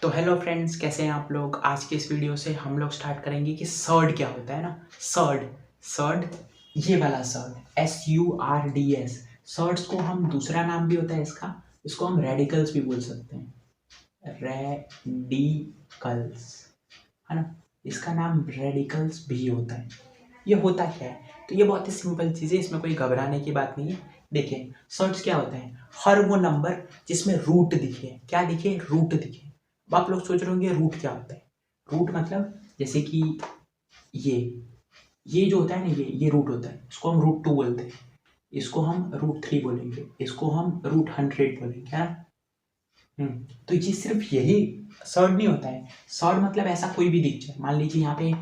तो hello friends, कैसे हैं आप लोग। आज के इस वीडियो से हम लोग स्टार्ट करेंगे कि सर्ड क्या होता है ना। सर्ड सर्ड ये वाला सर्ड SURDS। सर्ड्स को हम दूसरा नाम भी होता है इसको हम रेडिकल्स भी बोल सकते हैं। रेडिकल्स है ना, इसका नाम रेडिकल्स भी होता है। ये होता क्या है, तो ये बहुत ही सिंपल चीज़ है, इसमें कोई घबराने की बात नहीं है। देखिए सर्ड्स क्या होता है, हर वो नंबर जिसमें रूट दिखे। क्या दिखे? रूट दिखे। अब आप लोग सोच रहे होंगे रूट क्या होता है। रूट मतलब जैसे कि ये जो होता है ना, ये रूट होता है। इसको हम रूट 2 बोलते हैं, इसको हम रूट 3 बोलेंगे, इसको हम रूट 100 बोलेंगे, है ना। तो ये सिर्फ यही सर्ड नहीं होता है। सर्ड मतलब ऐसा कोई भी दिख जाए, मान लीजिए यहाँ पे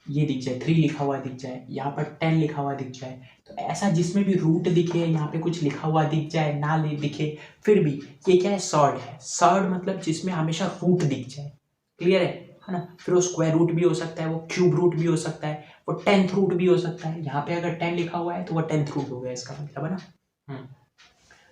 ये दिख जाए 3 लिखा हुआ दिख जाए, यहाँ पर 10 लिखा हुआ दिख जाए, तो ऐसा जिसमें भी रूट दिखे, यहाँ पे कुछ लिखा हुआ दिख जाए ना दिखे, फिर भी ये क्या है? सर्ड है। सर्ड मतलब जिसमें हमेशा रूट दिख जाए। क्लियर है ना। फिर वो स्क्वायर रूट भी हो सकता है, वो क्यूब रूट भी हो सकता है, वो 10th रूट भी हो सकता है। यहाँ पे अगर 10 लिखा हुआ है तो वो 10th रूट हो गया, इसका मतलब, है ना।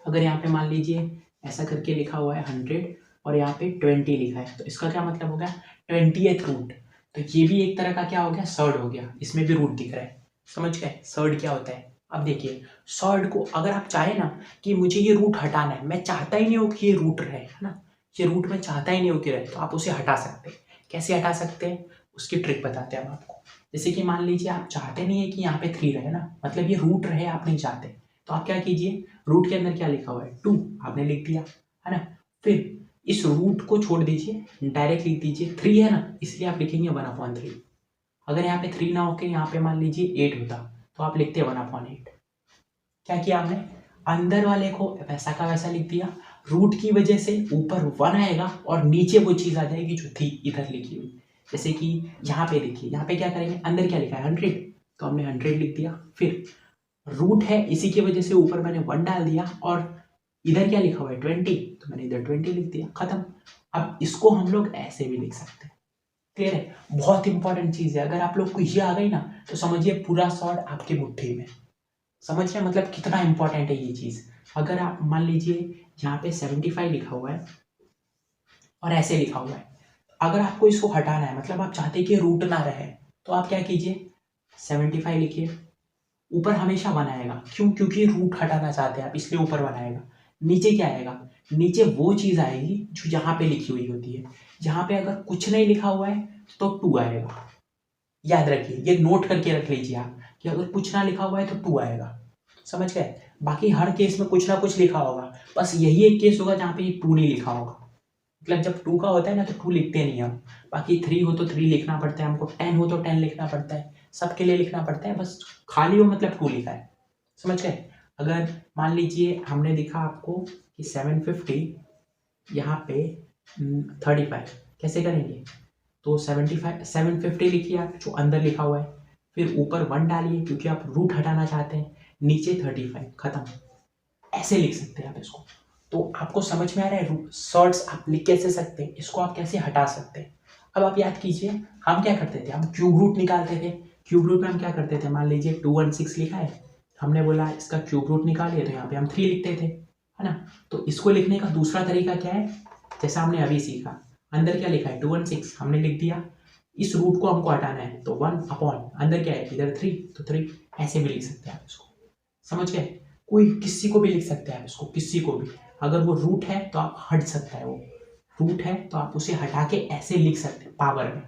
अगर यहाँ पे मान लीजिए ऐसा करके लिखा हुआ है 100 और यहाँ पे 20 लिखा है, तो इसका क्या मतलब हो गया? 20th root. तो ये भी एक तरह का क्या हो गया? सर्ड हो गया। इसमें भी रूट दिख रहा है। समझ गए सर्ड क्या होता है। अब देखिए सर्ड को अगर आप चाहे ना कि मुझे ये रूट हटाना है, मैं चाहता ही नहीं हो कि ये रूट रहे, है ना, ये रूट मैं चाहता ही नहीं हो कि रहे, तो आप उसे हटा सकते हैं। कैसे हटा सकते हैं, उसकी ट्रिक बताते हैं हम आपको। जैसे कि मान लीजिए आप चाहते नहीं है कि यहाँ पे 3 रहे ना, मतलब ये रूट रहे आप नहीं चाहते, तो आप क्या कीजिए, रूट के अंदर क्या लिखा हुआ है? 2 आपने लिख दिया, है ना। फिर इस रूट को छोड़ दीजिए, डायरेक्ट लिख दीजिए 3 है ना, इसलिए आप लिखेंगे 1/3। अगर यहाँ पे 3 ना होकर यहाँ पे मान लीजिए 8 होता, तो आप लिखते 1/8। क्या किया आपने? अंदर वाले को वैसा का वैसा लिख दिया। रूट की वजह से ऊपर 1 आएगा और नीचे वो चीज़ आ जाएगी जो थी इधर लिखी हुई। जैसे कि यहाँ पे देखिए, यहाँ पे क्या करेंगे, अंदर क्या लिखा है? 100, तो हमने 100 लिख दिया। फिर रूट है, इसी की वजह से ऊपर मैंने 1 डाल दिया, और इधर क्या लिखा हुआ है? 20, तो मैंने इधर 20 लिख दिया, खत्म। अब इसको हम लोग ऐसे भी लिख सकते हैं। क्लियर है। बहुत इंपॉर्टेंट चीज़ है, अगर आप लोग को ये आ गई ना तो समझिए पूरा सॉर्ट आपके मुट्ठी में। समझ रहे हैं मतलब कितना इंपॉर्टेंट है ये चीज़। अगर आप मान लीजिए यहाँ पे 75 लिखा हुआ है और ऐसे लिखा हुआ है, अगर आपको इसको हटाना है, मतलब आप चाहते कि रूट ना रहे, तो आप क्या कीजिए, 75 लिखिए। ऊपर हमेशा 1 आएगा, क्यों? क्योंकि रूट हटाना चाहते हैं आप, इसलिए ऊपर 1 आएगा। नीचे क्या आएगा? नीचे वो चीज़ आएगी जो यहाँ पे लिखी हुई होती है। यहाँ पे अगर कुछ नहीं लिखा हुआ है तो 2 आएगा। याद रखिए, ये नोट करके रख लीजिए आप कि अगर कुछ ना लिखा हुआ है तो 2 आएगा। समझ गए। बाकी हर केस में कुछ ना कुछ लिखा होगा, बस यही एक केस होगा जहाँ पे ये 2 नहीं लिखा होगा। मतलब जब 2 का होता है ना तो 2 लिखते नहीं हम। बाकी 3 हो तो 3 लिखना पड़ता है हमको, 10 हो तो 10 लिखना पड़ता है, सबके लिए लिखना पड़ता है। बस खाली हो मतलब 2 लिखा है। समझ गए। अगर मान लीजिए हमने दिखा आपको कि 750 यहाँ पे 35, कैसे करेंगे? तो 750 लिखिए आप जो अंदर लिखा हुआ है, फिर ऊपर 1 डालिए क्योंकि आप रूट हटाना चाहते हैं, नीचे 35, खत्म। ऐसे लिख सकते हैं आप इसको। तो आपको समझ में आ रहा है शॉर्ट्स आप लिख कैसे सकते हैं, इसको आप कैसे हटा सकते हैं। अब आप याद कीजिए, हम क्या करते थे, हम क्यूब रूट निकालते थे। क्यूब रूट में हम क्या करते थे, मान लीजिए 216 लिखा है, हमने बोला इसका क्यूब रूट निकालिए, तो यहाँ पे हम 3 लिखते थे, है ना। तो इसको लिखने का दूसरा तरीका क्या है, जैसा हमने अभी सीखा, अंदर क्या लिखा है 216, हमने लिख दिया। इस रूट को हमको हटाना है तो 1 अंदर क्या है, इधर 3, तो 3। ऐसे भी लिख सकते हैं आप इसको। समझ गए। कोई किसी को भी लिख सकते हैं आप इसको, किसी को भी। अगर वो रूट है तो आप हट सकता है, वो रूट है तो आप उसे हटा के ऐसे लिख सकते हैं पावर में।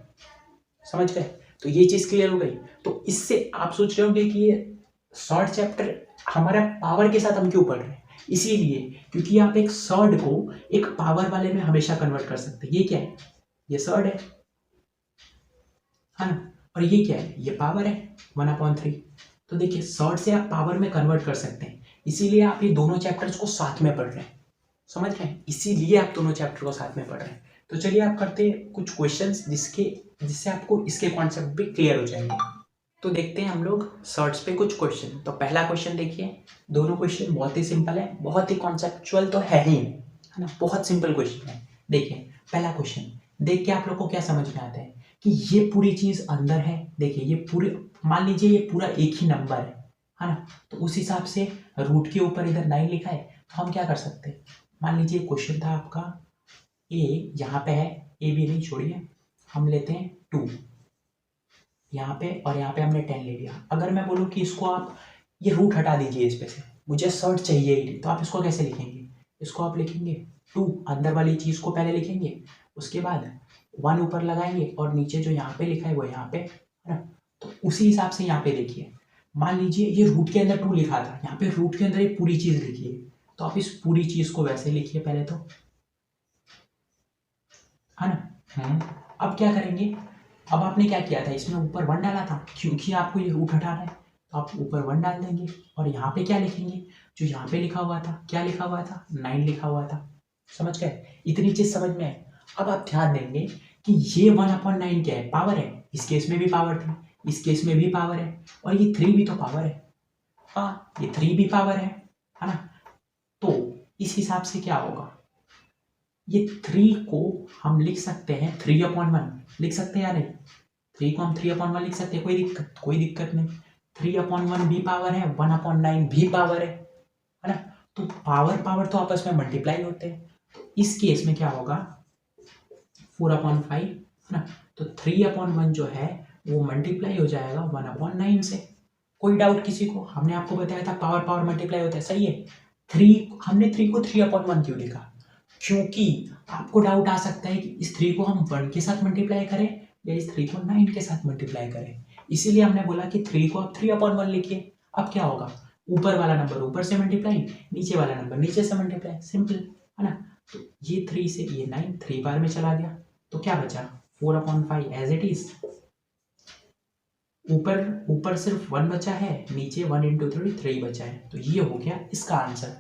समझ गए। तो ये चीज क्लियर हो गई। तो इससे आप सोच रहे होंगे कि ये शॉर्ट चैप्टर हमारा पावर के साथ हम क्यों पढ़ रहे हैं, इसीलिए क्योंकि आप एक शॉर्ट को एक पावर वाले में हमेशा कन्वर्ट कर सकते हैं। ये क्या है, ये शॉर्ट है ना, और ये क्या है, ये पावर है 1/3। तो देखिए शॉर्ट से आप पावर में कन्वर्ट कर सकते हैं, इसीलिए आप ये दोनों चैप्टर्स को साथ में पढ़ रहे हैं। समझ रहे हैं, इसीलिए आप दोनों चैप्टर को साथ में पढ़ रहे हैं। तो चलिए आप करते हैं कुछ क्वेश्चंस जिससे आपको इसके कॉन्सेप्ट भी क्लियर हो जाएंगे। तो देखते हैं हम लोग शॉर्ट्स पे कुछ क्वेश्चन। तो पहला क्वेश्चन देखिए, दोनों क्वेश्चन बहुत ही सिंपल है, बहुत ही कॉन्सेप्चुअल तो है ही नहीं, है ना, बहुत सिंपल क्वेश्चन है। देखिए पहला क्वेश्चन देख के आप लोग को क्या समझ में आता है कि ये पूरी चीज अंदर है। देखिए ये पूरे, मान लीजिए ये पूरा एक ही नंबर है ना, तो उस हिसाब से रूट के ऊपर इधर 9 लिखा है, तो हम क्या कर सकते हैं, मान लीजिए क्वेश्चन था आपका ए, यहाँ पे है ए बी नहीं छोड़िए, हम लेते हैं 2 यहाँ पे, और यहाँ पे हमने 10 ले लिया। अगर मैं बोलूँ कि इसको आप ये रूट हटा दीजिए इस पे से, मुझे सर्ट चाहिए ही नहीं, तो आप इसको कैसे लिखेंगे? इसको आप लिखेंगे 2, अंदर वाली चीज़ को पहले लिखेंगे, उसके बाद 1 ऊपर लगाएंगे और नीचे जो यहाँ पे लिखा है वो यहाँ पे, है ना। तो उसी हिसाब से यहाँ पे देखिए, मान लीजिए ये रूट के अंदर 2 लिखा था, यहाँ पे रूट के अंदर एक पूरी चीज़ लिखी है, तो आप इस पूरी चीज़ को वैसे लिखिए पहले तो, है ना। अब क्या करेंगे, अब आपने क्या किया था, इसमें ऊपर 1 डाला था, क्योंकि आपको ये रूट हटाना है तो आप ऊपर 1 डाल देंगे, और यहाँ पे क्या लिखेंगे, जो यहाँ पे लिखा हुआ था, क्या लिखा हुआ था, 9 लिखा हुआ था। समझ गए? इतनी चीज समझ में आई। अब आप ध्यान देंगे कि ये 1/9 क्या है, पावर है। इस केस में भी पावर थी, इस केस में भी पावर है, और ये 3 भी तो पावर है। हाँ, ये 3 भी पावर है ना। तो इस हिसाब से क्या होगा, ये 3 को हम लिख सकते हैं 3/1, लिख सकते हैं या नहीं? 3 को हम 3/1 लिख सकते हैं, कोई दिक्कत नहीं। 3/1 भी पावर है, 1/9 भी पावर है ना। तो पावर तो आपस में मल्टीप्लाई होते हैं, तो इस केस में क्या होगा, 4/5 है ना। तो 3/1 जो है वो मल्टीप्लाई हो जाएगा 1/9 से। कोई डाउट किसी को? हमने आपको बताया था पावर मल्टीप्लाई होता है, सही है। हमने 3 को 3/1 क्यों लिखा? क्योंकि आपको डाउट आ सकता है कि इस 3 को हम 1 के साथ मल्टीप्लाई करें या इस 3 को 9 के साथ मल्टीप्लाई करें, इसीलिए हमने बोला कि 3 को आप 3/1 लिखिए। अब क्या होगा, ऊपर वाला नंबर ऊपर से मल्टीप्लाई, नीचे वाला नंबर नीचे से मल्टीप्लाई, सिंपल है ना। तो ये 3 से ये 9 3 बार में चला गया, तो क्या बचा, 4/5 एज इट इज। ऊपर सिर्फ 1 बचा है, नीचे 1 × 3 बचा है, तो ये हो गया इसका आंसर।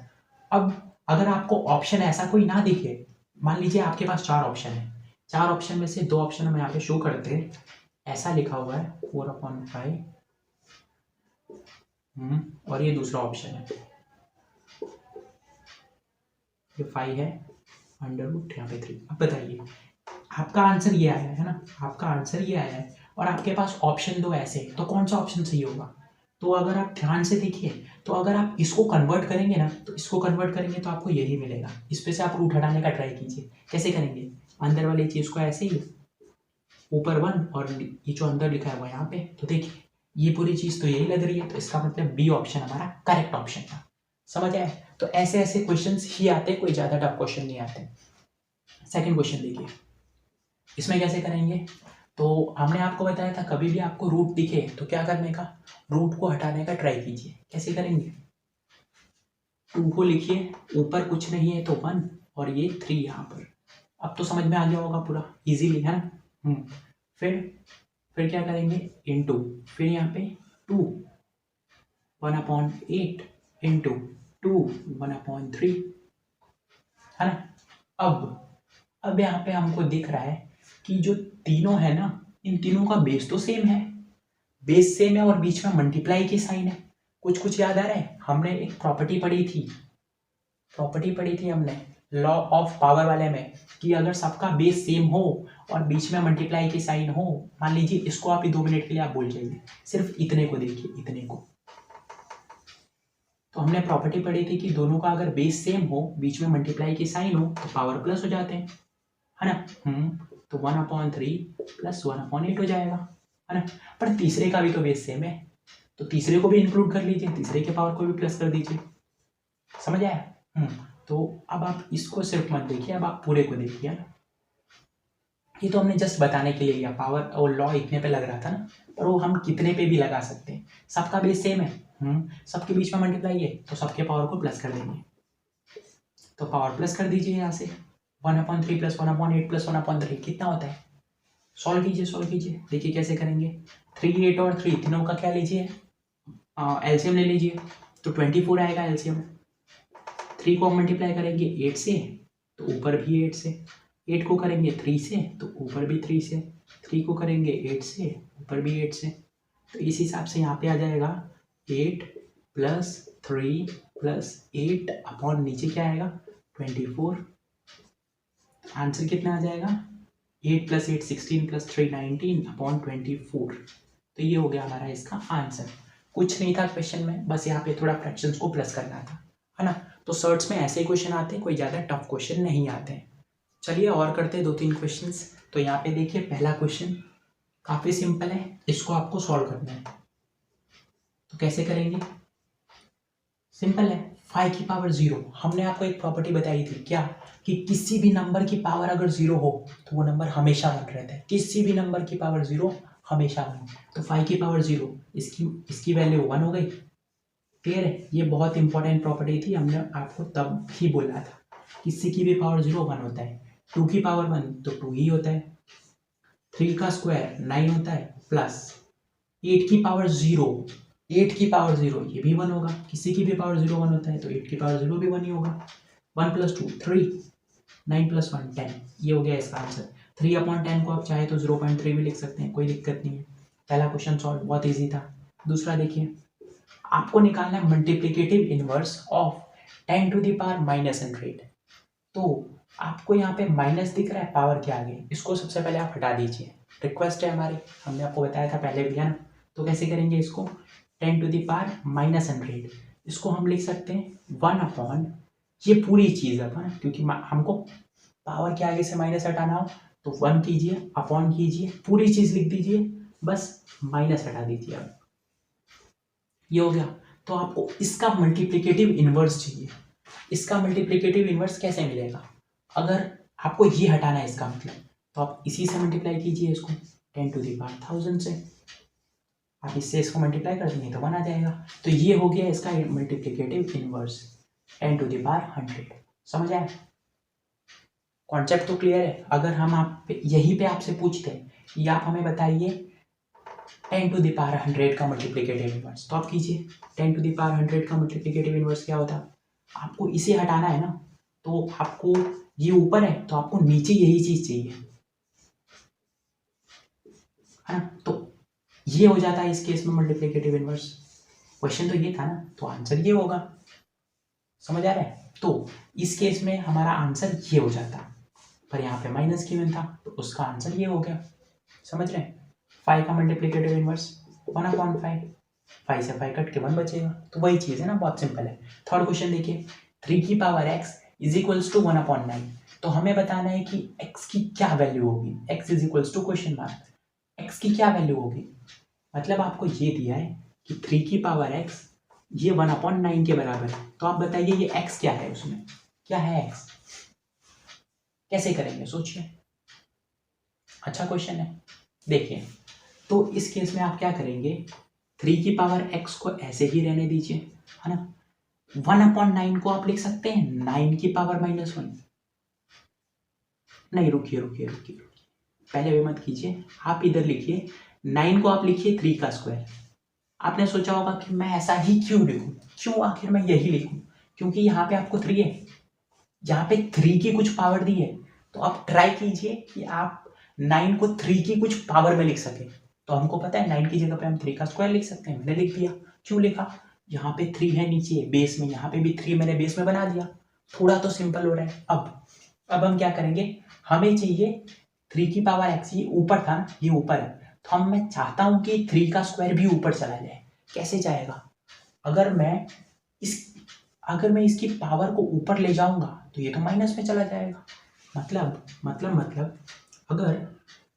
अब अगर आपको ऑप्शन ऐसा कोई ना दिखे, मान लीजिए आपके पास 4 ऑप्शन है, 4 ऑप्शन में से 2 ऑप्शन हम यहाँ पे शो करते हैं, ऐसा लिखा हुआ है 4/5, और ये दूसरा ऑप्शन है, ये 5 है, √ यहाँ पे 3। अब बताइए, आपका आंसर ये आया है ना, आपका आंसर ये आया है, और आपके पास ऑप्शन 2 ऐसे, तो कौन सा ऑप्शन सही होगा? तो अगर आप ध्यान से देखिए, तो अगर आप इसको कन्वर्ट करेंगे ना, तो इसको कन्वर्ट करेंगे तो आपको यही मिलेगा। इस पे से आप रूट हटाने का ट्राई कीजिए। कैसे करेंगे, अंदर वाली चीज़ को ऐसे ही, ऊपर 1 और ये जो अंदर लिखा है वो यहाँ पे, तो देखिए ये पूरी चीज़ तो यही लग रही है, तो इसका मतलब बी ऑप्शन हमारा करेक्ट ऑप्शन था। समझ आए? तो ऐसे ऐसे क्वेश्चन ही आते, कोई ज़्यादा टफ क्वेश्चन नहीं आते। सेकेंड क्वेश्चन देखिए, इसमें कैसे करेंगे, तो हमने आपको बताया था कभी भी आपको रूट दिखे तो क्या करने का, रूट को हटाने का ट्राई कीजिए। कैसे करेंगे, 2 को लिखिए, ऊपर कुछ नहीं है तो 1, और ये 3 यहाँ पर। अब तो समझ में आ गया होगा पूरा, इजीली है ना। फिर क्या करेंगे, इनटू, फिर यहाँ पे 2, 1/8 इंटू 2, 1/3, है ना। अब यहाँ पे हमको दिख रहा है कि जो तीनों है ना, इन तीनों का बेस तो सेम है, बेस सेम है, और बीच में मल्टीप्लाई की साइन है। कुछ याद आ रहा है? हमने एक प्रॉपर्टी पढ़ी थी हमने लॉ ऑफ पावर वाले में, कि अगर सबका बेस सेम हो और बीच में मल्टीप्लाई की साइन हो, मान लीजिए इसको आप 2 मिनट के लिए आप भूल जाइए, सिर्फ इतने को देखिए, इतने को। तो हमने प्रॉपर्टी पढ़ी थी कि दोनों का अगर बेस सेम हो, बीच में मल्टीप्लाई की साइन हो, तो पावर प्लस हो जाते हैं, है ना। तो 1/3 प्लस 1/8 हो जाएगा, है ना। पर तीसरे का भी तो बेस सेम है, तो तीसरे को भी इंक्लूड कर लीजिए, तीसरे के पावर को भी प्लस कर दीजिए। समझ आया? तो अब आप इसको सिर्फ मत देखिए, अब आप पूरे को देखिए। ये तो हमने जस्ट बताने के लिए लिया, पावर और लॉ इतने पे लग रहा था ना, पर वो हम कितने पे भी लगा सकते हैं, सबका बेस सेम है, सबके बीच में मल्टीप्लाई है, तो सबके पावर को प्लस कर देंगे। तो पावर प्लस कर दीजिए यहाँ से, 1/3 प्लस 1/8 प्लस 1/3 कितना होता है, सॉल्व कीजिए। देखिए कैसे करेंगे, 3, 8 और 3 तीनों का क्या लीजिए, एलसीएम ले लीजिए, तो 24 आएगा एलसीएम। 3 को मल्टीप्लाई करेंगे 8 से, तो ऊपर भी 8 से, 8 को करेंगे 3 से, तो ऊपर भी 3 से, 3 को करेंगे 8 से, ऊपर भी 8 से। तो इस हिसाब से यहाँ पे आ जाएगा 8 + 3 + 8 अपॉन नीचे क्या आएगा 24। आंसर कितना आ जाएगा, 8 + 8 16 + 3 19 अपॉन 24। तो ये हो गया हमारा इसका आंसर। कुछ नहीं था क्वेश्चन में, बस यहाँ पे थोड़ा फ्रैक्शंस को प्लस करना था, है ना। तो सर्ट्स में ऐसे क्वेश्चन आते हैं, कोई ज़्यादा टफ क्वेश्चन नहीं आते हैं। चलिए और करते हैं 2-3 क्वेश्चंस। तो यहाँ पे देखिए पहला क्वेश्चन काफ़ी सिंपल है, इसको आपको सॉल्व करना है। तो कैसे करेंगे? सिंपल है, 5 की पावर 0। हमने आपको एक प्रॉपर्टी बताई थी क्या, कि किसी भी नंबर की पावर अगर 0 हो तो वो नंबर हमेशा 1 रहता है। किसी भी नंबर की पावर 0 हमेशा 1। तो 5 की पावर 0, इसकी वैल्यू 1 हो गई। क्लियर है? ये बहुत इंपॉर्टेंट प्रॉपर्टी थी, हमने आपको तब ही बोला था। किसी की भी पावर 0 1 होता है। 2 की पावर 1 तो 2 ही होता है। 3 का स्क्वायर 9 होता है, प्लस 8 की पावर 0, 8 की पावर 0 ये भी 1 होगा। किसी की भी पावर 0 1 होता है तो 8 की पावर 0 भी 1 ही होगा। 1 + 2 3, 9 + 1 10, ये हो गया इसका आंसर। 3/10 को आप चाहे तो 0.3 भी लिख सकते हैं, कोई दिक्कत नहीं है। पहला क्वेश्चन सॉल्व, बहुत ईजी था। दूसरा देखिए, आपको निकालना है multiplicative inverse of 10 to the power -100। तो आपको यहाँ पे माइनस दिख रहा है पावर के आगे, इसको सबसे पहले आप हटा दीजिए। रिक्वेस्ट है हमारी, हमने आपको बताया था पहले भी, है ना। तो कैसे करेंगे इसको? 10 टू द पावर -100, इसको हम लिख सकते हैं 1/, ये पूरी चीज़ अपन, क्योंकि हमको पावर के आगे से माइनस हटाना हो तो 1 कीजिए, अपॉन कीजिए, पूरी चीज़ लिख दीजिए, बस माइनस हटा दीजिए। अब ये हो गया। तो आपको इसका मल्टीप्लिकेटिव इनवर्स चाहिए। इसका मल्टीप्लिकेटिव इनवर्स कैसे मिलेगा? अगर आपको ये हटाना है इसका मतलब, तो आप इसी से मल्टीप्लाई कीजिए इसको 10 टू द पावर 1000 से। आप इससे इसको मल्टीप्लाई कर देंगे तो 1 आ जाएगा। तो ये हो गया इसका multiplicative inverse 10 to the power 100। समझ आया? कॉन्सेप्ट तो क्लियर है। अगर हम आप यहीं पे आपसे पूछते हैं कि आप हमें बताइए 10 टू द पावर 100 का मल्टीप्लिकेटिव इनवर्स, तो आप कीजिए। 10 टू द पावर 100 का मल्टीप्लिकेटिव इनवर्स क्या होता है? आपको इसे हटाना है ना, तो आपको ये ऊपर है तो आपको नीचे यही चीज चाहिए, है ना। तो ये हो जाता है इस केस में मल्टीप्लिकेटिव इनवर्स। क्वेश्चन तो ये था ना, तो आंसर ये होगा। समझ आ रहा है? तो इस केस में हमारा आंसर ये हो जाता, पर यहाँ पे माइनस गिवन था तो उसका आंसर ये हो गया। समझ रहे हैं? 5 का मल्टीप्लिकेटिव इनवर्स 1/5, 5 से 5 कट के 1 बचेगा। तो वही चीज़ है ना, बहुत सिंपल है। थर्ड क्वेश्चन देखिए, 3 की पावर x = 1/9। तो हमें बताना है कि x की क्या वैल्यू होगी। x = क्वेश्चन मार्क, x की क्या वैल्यू होगी। मतलब आपको ये दिया है कि 3 की पावर x ये 1/9 के बराबर है। तो आप बताइए ये x क्या है, उसमें क्या है x, कैसे करेंगे सोचिए। अच्छा क्वेश्चन है। देखिए, तो इस केस में आप क्या करेंगे, 3 की पावर x को ऐसे ही रहने दीजिए, है ना। 1/9 को आप लिख सकते हैं 9 की पावर -1। नहीं, रुकिए, पहले वे मत कीजिए, आप इधर लिखिए 9 को आप लिखिए 3 का स्क्वायर। आपने सोचा होगा कि मैं ऐसा ही क्यों लिखूं, क्यों आखिर मैं यही लिखूं, क्योंकि यहाँ पे आपको 3 है, यहाँ पे 3 की कुछ पावर दी है। तो आप ट्राई कीजिए कि आप 9 को 3 की कुछ पावर में लिख सके। तो हमको पता है 9 की जगह पे हम 3 का स्क्वायर लिख सकते हैं, मैंने लिख दिया। क्यों लिखा? यहाँ पे 3 है नीचे बेस में, यहाँ पे भी 3 मैंने बेस में बना दिया। थोड़ा तो सिंपल हो रहा है। अब हम क्या करेंगे, हमें चाहिए 3 की पावर x, ये ऊपर था ना, ये ऊपर है, तो मैं चाहता हूं कि 3 का स्क्वायर भी ऊपर चला जाए। कैसे जाएगा? अगर मैं इसकी पावर को ऊपर ले जाऊंगा तो ये तो माइनस में चला जाएगा। मतलब अगर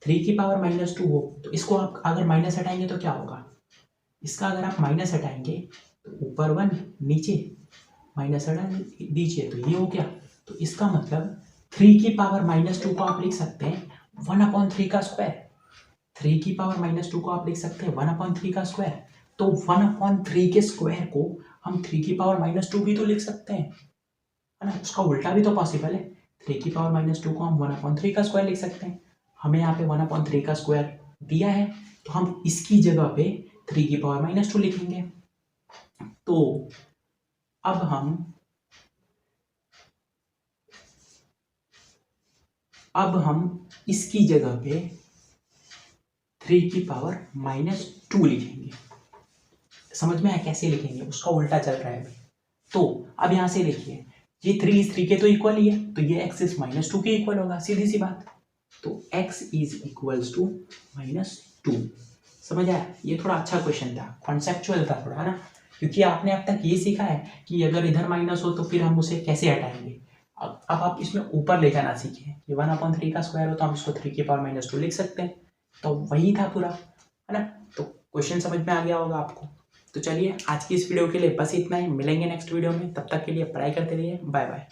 3 की पावर -2 हो तो इसको आप अगर माइनस हटाएंगे तो क्या होगा, इसका अगर आप माइनस हटाएंगे तो ऊपर 1 नीचे माइनस हटा दीजिए तो ये हो गया। तो इसका मतलब 3 की पावर -2 को आप लिख सकते हैं 1/3 का स्क्वायर। 3 की पावर -2 को आप लिख सकते हैं 1/3 का स्क्वायर। तो 1/3 के स्क्वायर को हम 3 की पावर -2 भी तो लिख सकते हैं, है ना। उसका उल्टा भी तो पॉसिबल है। 3 की पावर -2 को हम 1/3 का स्क्वायर लिख सकते हैं। हमें यहाँ पे 1/3 का स्क्वायर दिया है, तो हम इसकी जगह पे 3 की पावर -2 लिखेंगे। तो अब हम इसकी जगह पे 3 की पावर -2 लिखेंगे। समझ में आया कैसे लिखेंगे? उसका उल्टा चल रहा है अभी। तो अब यहां से देखिए, ये 3 इस 3 के तो इक्वल ही है, तो ये x इस -2 के इक्वल होगा, सीधी सी बात। तो x = -2। समझ आया? ये थोड़ा अच्छा क्वेश्चन था, कॉन्सेप्चुअल था थोड़ा, है ना। क्योंकि आपने अब तक ये सीखा है कि अगर इधर माइनस हो तो फिर हम उसे कैसे हटाएंगे। अब आप इसमें ऊपर ले जाना सीखें। ये 1/3 का स्क्वायर हो तो हम इसको 3⁻² लिख सकते हैं। तो वही था पूरा, है ना। तो क्वेश्चन समझ में आ गया होगा आपको। तो चलिए आज की इस वीडियो के लिए बस इतना ही, मिलेंगे नेक्स्ट वीडियो में। तब तक के लिए पढ़ाई करते रहिए। Bye bye.